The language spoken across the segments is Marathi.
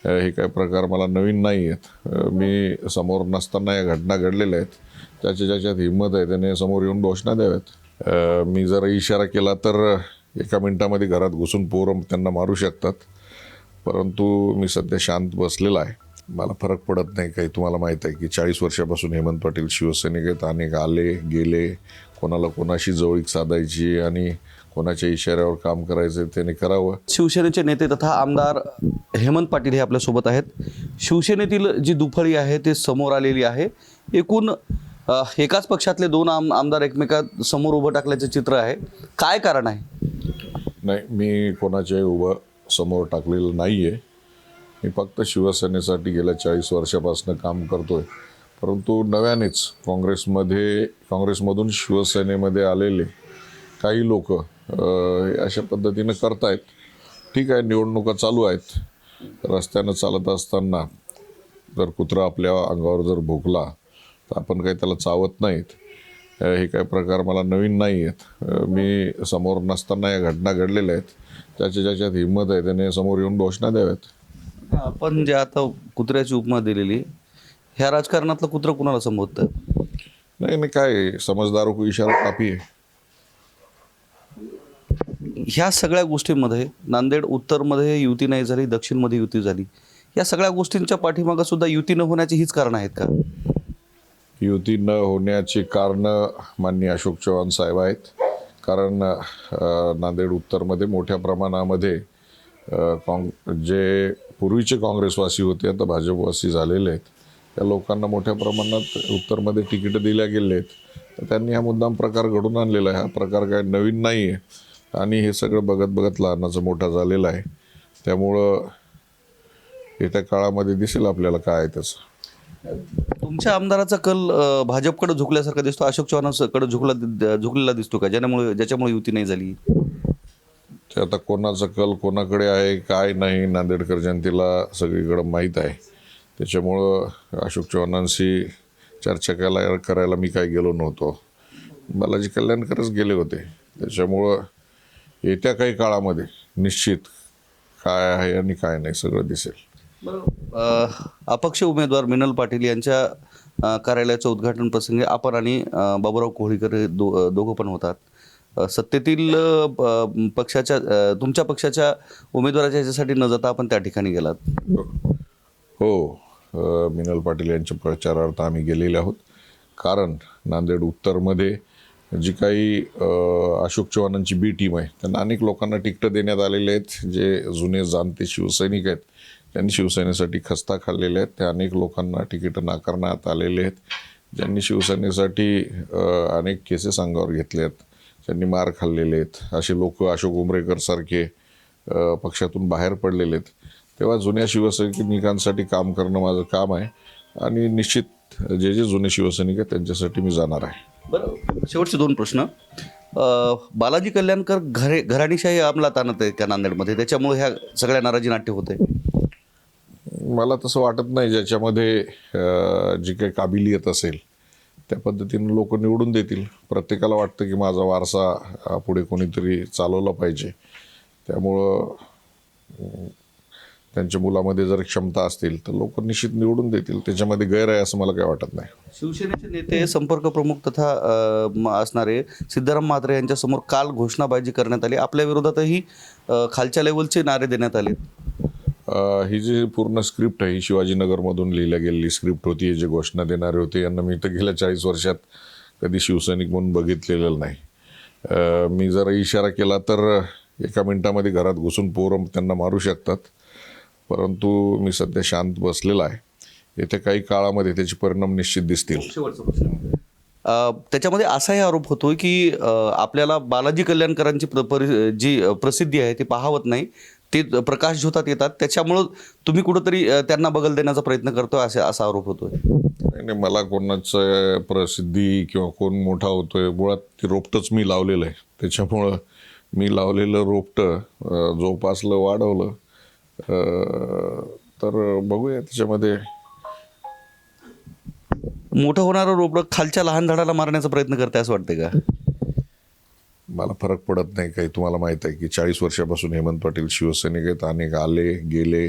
हे काही प्रकार मला नवीन नाही आहेत. मी समोर नसताना या घटना घडलेल्या आहेत. ज्याच्यात हिंमत आहे त्याने समोर येऊन घोषणा द्याव्यात. मी जर इशारा केला तर एका मिनिटामध्ये घरात घुसून पोरं त्यांना मारू शकतात. परंतु मी सध्या शांत बसलेला आहे. मला फरक पडत नाही काही. तुम्हाला माहीत आहे की 40 वर्षापासून हेमंत पाटील शिवसैनिक आहेत. अनेक आले गेले, कोणाला कोणाशी जवळीक साधायची आणि कोणाच्या इशाऱ्यावर काम करायचं त्याने करावं. शिवसेनेचे नेते तथा आमदार हेमंत पाटील हे आपल्यासोबत आहेत. शिवसेनेतील जी दुफळी आहे ते समोर आलेली आहे. एकूण एकाच पक्षातले दोन आमदार एकमेकात समोर उभं टाकल्याचं चित्र आहे. काय कारण आहे? नाही, मी कोणाच्याही उभं समोर टाकलेलं नाही आहे. मी फक्त शिवसेनेसाठी गेल्या 40 वर्षापासून काम करतो आहे. परंतु नव्यानेच काँग्रेसमधून शिवसेनेमध्ये आलेले काही लोक अशा पद्धतीनं करतायत. ठीक आहे, निवडणुका चालू आहेत. रस्त्यानं चालत असताना जर कुत्रा आपल्या अंगावर जर भोकला तर आपण काही त्याला चावत नाहीत. हे काही प्रकार मला नवीन नाही आहेत. मी समोर नसताना या घटना घडलेल्या आहेत. ज्याच्यात हिंमत आहे त्याने समोर येऊन घोषणा द्याव्यात. आपण जे आता कुत्र्याची उपमा दिलेली, ह्या राजकारणातलं कुत्रं कुणाला संबोधतं? नाही, काय समजदारों को इशारा काफी आहे. ह्या सगळ्या गोष्टींमध्ये नांदेड उत्तरमध्ये युती नाही झाली, दक्षिणमध्ये युती झाली. या सगळ्या गोष्टींच्या पाठीमागं सुद्धा युती न होण्याची हीच कारणं आहेत का? युती न होण्याची कारणं माननीय अशोक चव्हाण साहेब आहेत. कारण नांदेड उत्तरमध्ये मोठ्या प्रमाणामध्ये जे पूर्वीचे काँग्रेसवासी होते आता भाजपवासी झालेले आहेत. त्या लोकांना मोठ्या प्रमाणात उत्तरमध्ये तिकीटं दिल्या गेले आहेत. तर त्यांनी हा मुद्दाम प्रकार घडून आणलेला आहे. हा प्रकार काय नवीन नाही आहे आणि हे सगळं बघत लहानाचं मोठा झालेला आहे. त्यामुळं येत्या काळामध्ये दिसेल आपल्याला काय आहे त्याचं. तुमच्या आमदाराचा कल भाजपकडे झुकल्यासारखा दिसतो, अशोक चव्हाणांकडे झुकलेला दिसतो का, ज्याच्यामुळे युती नाही झाली? ते आता कोणाचा कल कोणाकडे आहे काय नाही नांदेडकर जनतेला सगळीकडे माहीत आहे. त्याच्यामुळं अशोक चव्हाणांशी चर्चा करायला मी काय गेलो नव्हतो. बालाजी कल्याणकरच गेले होते. त्याच्यामुळं येत्या काही काळामध्ये निश्चित काय आहे आणि काय नाही सगळं दिसेल. अपक्ष उमेदवार मिनल पाटील यांच्या कार्यालयाचं उद्घाटन प्रसंगी आपण आणि बाबूराव कोहळीकर हे दोघं पण होतात. सत्तेतील पक्षाच्या तुमच्या पक्षाच्या उमेदवाराच्या ह्याच्यासाठी न जाता आपण त्या ठिकाणी गेलात. हो, मिनल पाटील यांच्या प्रचारार्थ आम्ही गेलेले आहोत. कारण नांदेड उत्तरमध्ये जी काही अशोक चव्हाणांची बी टीम आहे त्यांना अनेक लोकांना तिकीटं देण्यात आलेले आहेत. जे जुने जाणते शिवसैनिक आहेत त्यांनी शिवसेनेसाठी खस्ता खाल्लेले आहेत. त्या अनेक लोकांना तिकीटं नाकारण्यात आलेले आहेत. ज्यांनी शिवसेनेसाठी अनेक केसेस अंगावर घेतले आहेत, ज्यांनी मार खाल्लेले आहेत, असे लोक अशोक उमरेकर सारखे पक्षातून बाहेर पडलेले आहेत. तेव्हा जुन्या शिवसैनिकांसाठी काम करणं माझं काम आहे आणि निश्चित जे जुने शिवसैनिक आहेत त्यांच्यासाठी मी जाणार आहे. बरं, शेवटचे दोन प्रश्न. बालाजी कल्याणकर घराणीशाही अंमलात आणत आहेत का नांदेडमध्ये, त्याच्यामुळे ह्या सगळ्या नाराजी नाट्य होते? मला तसं वाटत नाही. ज्याच्यामध्ये जी काही काबिलियत असेल त्या पद्धतीने लोक निवडून देतील. प्रत्येकाला वाटतं की माझा वारसा पुढे कोणीतरी चालवला पाहिजे. त्यामुळं त्यांच्या मुलामध्ये जर क्षमता असतील तर लोक निश्चित निवडून देतील. त्याच्यामध्ये गैर आहे असं मला काही वाटत नाही. शिवसेनेचे नेते संपर्क प्रमुख तथा असणारे सिद्धाराम म्हात्रे यांच्यासमोर काल घोषणाबाजी करण्यात आली. आपल्या विरोधातही खालच्या लेवलचे नारे देण्यात आले. ही जी पूर्ण स्क्रिप्ट आहे ही शिवाजीनगरमधून लिहिल्या गेलेली स्क्रिप्ट होती. जे घोषणा देणारे होते यांना मी तर गेल्या 40 वर्षात कधी शिवसैनिक म्हणून बघितलेलं नाही. मी जर इशारा केला तर एका मिनिटामध्ये घरात घुसून पोरं त्यांना मारू शकतात. परंतु मी सध्या शांत बसलेला आहे. येत्या काही काळामध्ये त्याचे परिणाम निश्चित दिसतील. त्याच्यामध्ये असाही आरोप होतोय की आपल्याला बालाजी कल्याणकरांची जी प्रसिद्धी आहे ती पाहावत नाही, ते प्रकाश झोतात येतात, त्याच्यामुळं तुम्ही कुठंतरी त्यांना बगल देण्याचा प्रयत्न करतोय असा आरोप होतोय. नाही, मला कोणाचं प्रसिद्धी किंवा कोण मोठा होतोय, मुळात ती रोपटंच मी लावलेलं आहे. त्याच्यामुळं मी लावलेलं रोपटं जोपासलं वाढवलं तर बघूया त्याच्यामध्ये. मोठं होणारं रोपडं खालच्या लहान झाडाला मारण्याचा प्रयत्न करते असं वाटतं का? मला फरक पडत नाही काही. तुम्हाला माहीत आहे की 40 वर्षापासून हेमंत पाटील शिवसैनिक आहेत. अनेक आले गेले,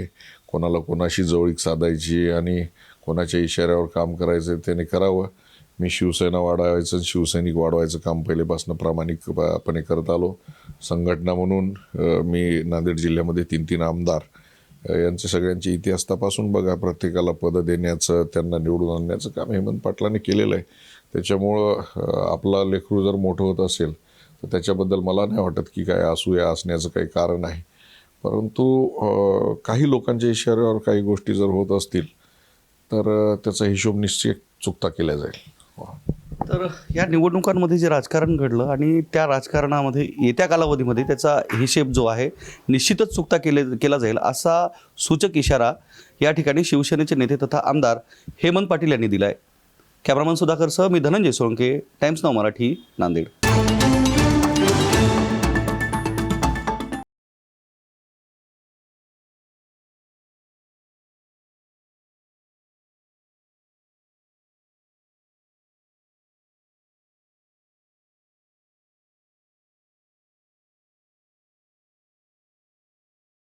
कोणाला कोणाशी जवळीक साधायची आणि कोणाच्या इशाऱ्यावर काम करायचं त्याने करावं. मी शिवसेना वाढवायचं शिवसैनिक वाढवायचं काम पहिलेपासून प्रामाणिकपणे करत आलो. संघटना म्हणून मी नांदेड जिल्ह्यामध्ये 3 आमदार यांचे सगळ्यांचे इतिहास तपासून बघा. प्रत्येकाला पदं देण्याचं त्यांना निवडून आणण्याचं काम हेमंत पाटलांनी केलेलं आहे. त्याच्यामुळं आपला लेकरू जर मोठं होत असेल तर त्याच्याबद्दल मला नाही वाटत की काय असूया असण्याचं काही कारण आहे. परंतु काही लोकांच्या इशाऱ्यावर काही गोष्टी जर होत असतील तर त्याचा हिशोब निश्चित चुकता केला जाईल. तर या निवडणुकांमध्ये जे राजकारण घडलं आणि त्या राजकारणामध्ये येत्या कालावधीमध्ये त्याचा हिशेब जो आहे निश्चितच चुकता केला जाईल असा सूचक इशारा या ठिकाणी शिवसेनेचे नेते तथा आमदार हेमंत पाटील यांनी दिला आहे. कॅमेरामन सुधाकरसह मी धनंजय सोळंके, टाइम्स नाऊ मराठी, नांदेड.